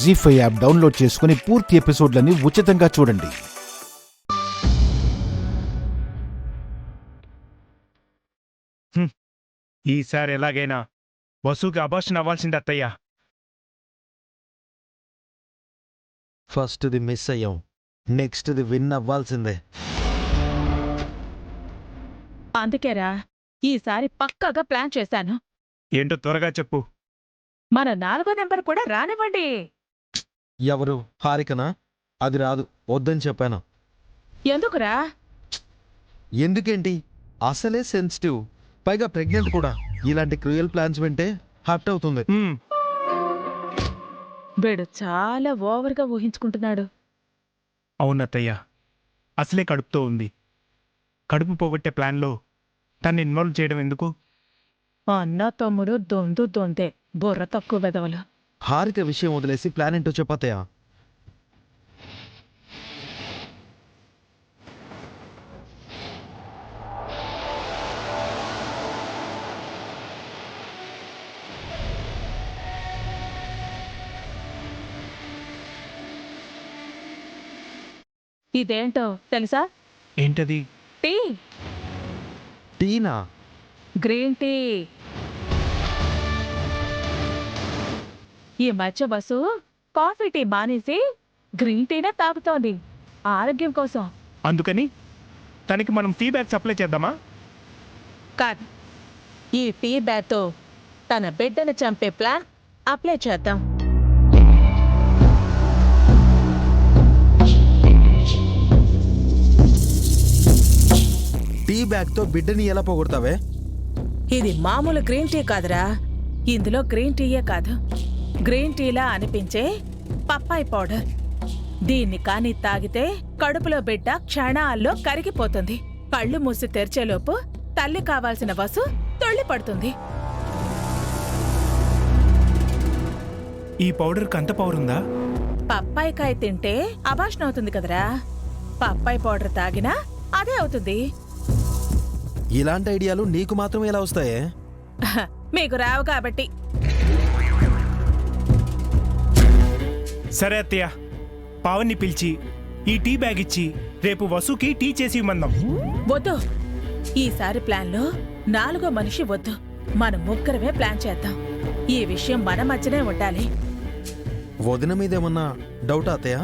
జీ5 app download చేసుకుని పూర్తి ఎపిసోడ్లని ఉచితంగా చూడండి. ఈసారి ఎలాగైనా వసుకి అబార్షన్ అవ్వాల్సింది అత్తయ్యా. ఫస్ట్ది మిస్ అయ్యాం, నెక్స్ట్ది విన్ అవ్వాల్సిందే. అందుకేరా ఈసారి పక్కాగా ప్లాన్ చేశాను. ఏంటో త్వరగా చెప్పు. మన 4వ నెంబర్ కూడా రానివ్వండి. ఎవరు? హారికనా? అది రాదు, వద్దని చెప్పాను. ఎందుకురా? ఎందుకేంటి, అసలే సెన్సిటివ్, పైగా ప్రెగ్నెంట్ కూడా. ఇలాంటి క్రూయల్ ప్లాన్స్ వింటే హర్ట్ అవుతుంది. వీడు చాలా ఓవర్గా ఊహించుకుంటున్నాడు. అవునత్తయ్యా, అసలే కడుపుతో ఉంది. కడుపు పోగొట్టే ప్లాన్లో తన్ని ఇన్వాల్వ్ చేయడం ఎందుకు? అన్న తమ్ముడు దొందే బుర్ర తక్కువ వెదవలు. హారిక విషయం వదిలేసి ప్లాన్ ఏంటో చెప్పతయా. ఇదేంటో తెలుసా? ఏంటది? టీ, టీనా? Green tea. ఈ మధ్య బస్సు కాఫీ టీ మానేసి గ్రీన్ టీనే తాగుతోంది, ఆరోగ్యం కోసం. అందుకని తనకి మనం టీ బ్యాగ్ సప్లై చేద్దామా? కాదు, ఈ టీ బ్యాగ్తో తన బిడ్డను చంపే ప్లాన్ అప్లై చేద్దాం. టీ బ్యాగ్ తో బిడ్డని ఎలా పోగొడతావే? ఇది మామూలు గ్రీన్ టీ కాదురా. ఇందులో గ్రీన్ టీయే కాదు, గ్రీన్ టీలా అనిపించే పప్పాయి పౌడర్. దీన్ని కాని తాగితే కడుపులో బిడ్డ క్షణాల్లో కరిగిపోతుంది. కళ్ళు మూసి తెరిచేలోపు తల్లి కావాల్సిన వసు తొళ్ళి పడుతుంది. ఈ పౌడర్కి అంత పవర్ ఉందా? పప్పాయికాయ తింటే అబార్షన్ అవుతుంది కదరా, పప్పాయి పౌడర్ తాగినా అదే అవుతుంది. ఇలాంటి ఐడియాలు నీకు మాత్రం ఎలా వస్తాయే? మీకు రావు కాబట్టి. సరే అత్తయ్య, పావన్ని పిలిచి ఈ టీ బ్యాగ్ ఇచ్చి రేపు వసుకి టీ చేసి ఇవ్వమందాం. వద్దు, ఈసారి ప్లాన్లో 4వ మనిషి వద్దు. మనం ముగ్గురమే ప్లాన్ చేద్దాం. ఈ విషయం మన మధ్యనే ఉండాలి. వదిన మీదేమన్నా డౌటా అత్తయ్య?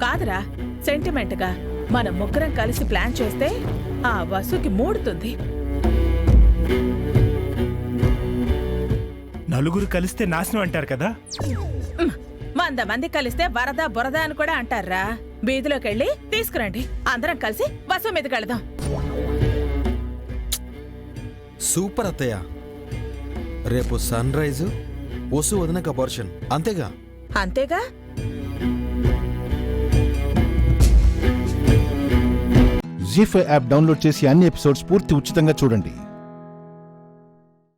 కాదురా, సెంటిమెంట్గా మనం ముగ్గురం కలిసి ప్లాన్ చేస్తే ఆ వసుకి మూడుతుంది. నలుగురు కలిస్తే నాశనం అంటారు కదా. 100 మంది కలిస్తే వరద బురద అని కూడా అంటారా. వీధిలోకెళ్ళి తీసుకురండి, అందరం కలిసి వసు మీదకి వెళదాం. సూపర్ అత్తయ్య. రేపు సన్ రైజ్, వసు వదినకు అబార్షన్, అంతేగా? అంతేగా. జీ5 యాప్ డౌన్లోడ్ చేసి అన్ని ఎపిసోడ్స్ పూర్తి ఉచితంగా చూడండి.